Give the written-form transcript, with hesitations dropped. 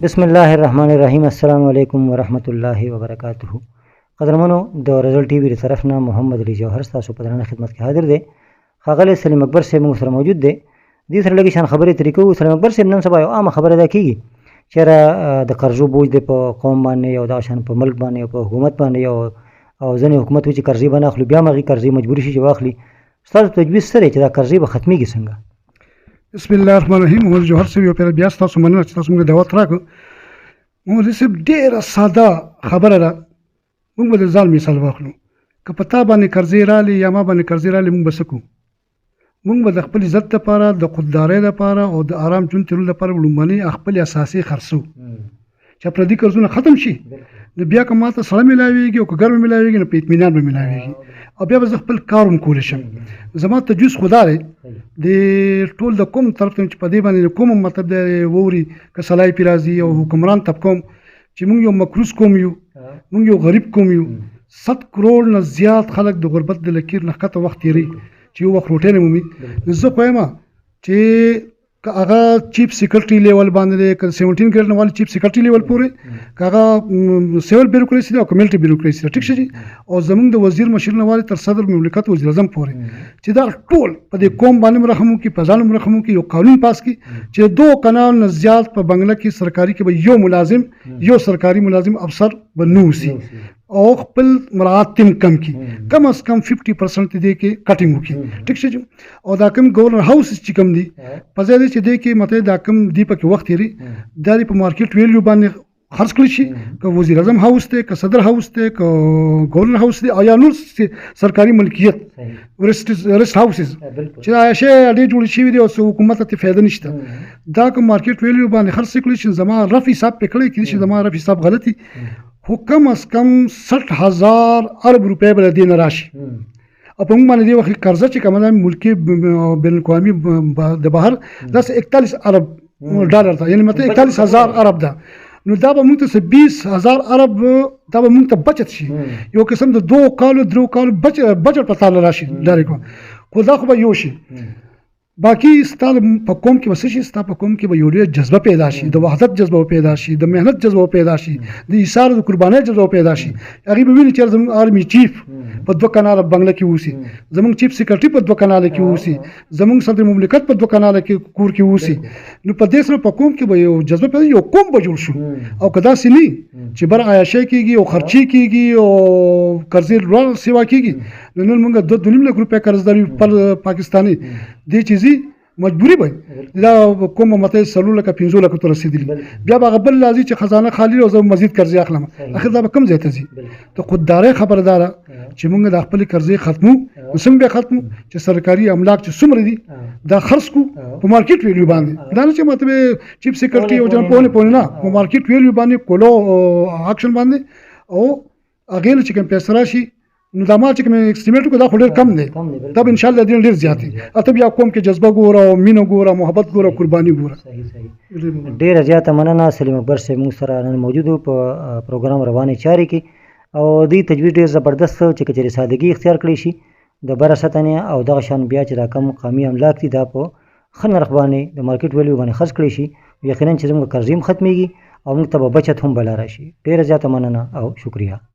بسم الله الرحمن الرحیم. السلام علیکم ورحمۃ الله وبرکاتہ. قدرمنو د رزل ټي وي طرف نه محمد علي جوهر تاسو په درنه خدمت کې حاضر دی. ښاغلی سلیم اکبر صاحب موږ سره موجود دی. دې سره لږ شان خبرې ترې کوو. سلیم اکبر صاحب نن سبا یو عامه خبره دا کېږي چې د قرضو بوج دی په قوم باندې او دغه شان په ملک باندې او په حکومت باندې او ځینې حکومت وایي چې قرضې به نه اخلو، بیا هم هغې قرضې مجبوري شي چې واخلي. ستاسو تجویز څه دی چې دا قرضې به ختمېږي څنګه؟ بسم الله الرحمن الرحیم. محمد جوهر صاحب یو پیر بیا ستاسو مننه چې تاسو موږ دعوت راکړو. محمد صاحب ډېره ساده خبره ده. موږ به د ځان مثال واخلو. که په تا باندې قرضې رالي یا ما باندې قرضې رالي، موږ به څه کوو؟ موږ به د خپل عزت دپاره، د خوددارۍ دپاره او د آرام ژوند تېرولو دپاره لومړنۍ خپل اساسي خرڅو چې پردي قرضونه ختم شي. نو بیا که ما ته سړه میلاویږي او که ګرمه میلاویږي نو په اطمینان به میلاویږي او بیا به زه خپل کار هم کولی شم. زما تجویز خو دا دی د ټول د کوم طرف ته چې په دې باندې کوم مطلب دی ووري که سلای پې راځي او حکمران طبقه چې موږ یو مکروز قوم یو، موږ یو غریب قوم یو. 100 کروڑ نه زیات خلک د غربت د لکیر نه ښکته وخت تېروي چې یو وخت روټۍ نه مومي. نو زه خو یم چې که هغه چیف سیکرټري لیول باندې دی، که 17 ګریډ نه والي چیف سیکرټري لیول پورې، که هغه سیول بیروکراسي دی او که ملټري بیروکراسي ده، ټیک شي. او زمونږ د وزیر مشر نه والي تر صدر مملکت وزیر اعظم پورې چې دا ټول په دې قوم باندې مرحم وکړي، په ځان مرحم وکړي، یو قانون پاس کړي چې 2 کال نه زیات په بنګله کې سرکاري کې به یو ملازم، یو سرکاري ملازم افسر به نه اوسي او خپل مراعات تم کم کی، کم از کم 50% دې کې کټینګ وکړي، ټیک شي. او دا کوم گورنر هاوس چې کوم دی په ځای چې دې کې مته دا کوم دی په وخت تیری دا په مارکیټ ویلیو باندې خرڅ کړی شي. که وزیر اعظم هاوس ته، که صدر هاوس ته، که گورنر هاوس دی او یا نور سرکاري ملکیت رست هاوسز چې دا شی ډېر جوړ شوي دي او حکومت ته فایده نشته، دا که مارکیټ ویلیو باندې خرڅ کړی شي زما رف حساب پې کړی کېدای شي زما رف حساب غلطي، خو کم از کم 60,000 ارب روپۍ به له دې نه راشي. او په موږ باندې دې وخت قرضه چې کومه ده ملکي بین الاقوامي د بهر داسې 41 ارب ډالر ده، یعنې مطلب 41,000 ارب ده. نو دا به موږ ته 20,000 ارب دا به موږ ته بچت شي، یو قسم د 2 کالو 3 کالو بچت په تاله راشي ډایرکټ. خو دا خو به یو شي. باقي ستا په قوم کې به څه شي؟ ستا په قوم کې به یو ډېر جذبه پیدا شي، د وحدت جذبه پیدا شي، د محنت جذبه پیدا شي، د ایثار د قربانۍ جذبه پیدا شي. هغې به ویني چې زموږ آرمي چیف په 2 کناله بنګله کې اوسي، زموږ چیف سیکرټري په 2 کناله کې اوسي، زموږ صدر مملکت په 2 کناله کې کور کې اوسي. نو په دې سره په قوم کې به یو جذبه پیدا، یو قوم به جوړ شو. او که داسې نه چې بر عیاشۍ کېږي او خرچې کېږي او قرضې لوړ سیوا کېږي، نن موږ 2.5 لک روپۍ قرضداري پر پاکستاني دې چیزي مجبوري به دا کومه مته 3 لک 5 لک ته رسیدلی، بیا به بل لازم چې خزانه خالی او زه مزید قرضې اخلم، اخر دا به کم ځای ته ځي. ته خوددارۍ خبردار چې موږ د خپل قرضې ختمو. څنګه به ختمو؟ چې سرکاري املاک چې څومره دي دا خرڅ کو په مارکیټ ویلیو باندې، دا نه چې مطلب چیف سیکرټري او جن پونه نه، په مارکیټ ویلیو باندې کولو اکشن باندې او هغې چې کوم پیسې راشي نو دا مال چې کوم ایسټیمیټ وکړو دا خو ډېر کم دی، دا به انشاءالله دې ډېر زیات وي. ته بیا قوم کې جذبه ګوره او مینه ګوره، محبت ګوره، قرباني ګوره. ډېره زیاته مننه. سلیم اکبر صاحب موږ سره نن موجود و په پروګرام روانې چارې کې او دوی تجویز ډېر زبردست چې که چېرې سادګي اختیار کړی شي د بره سطح نه او دغه شان بیا چې دا کم قومي املاک دي دا په ښه نرخ باندې د مارکیټ ویلیو باندې خرڅ کړی شي، یقینا چې زموږ قرضې هم ختمېږي او موږ ته به بچت هم به لاره شي. ډېره زیاته مننه او شکریه.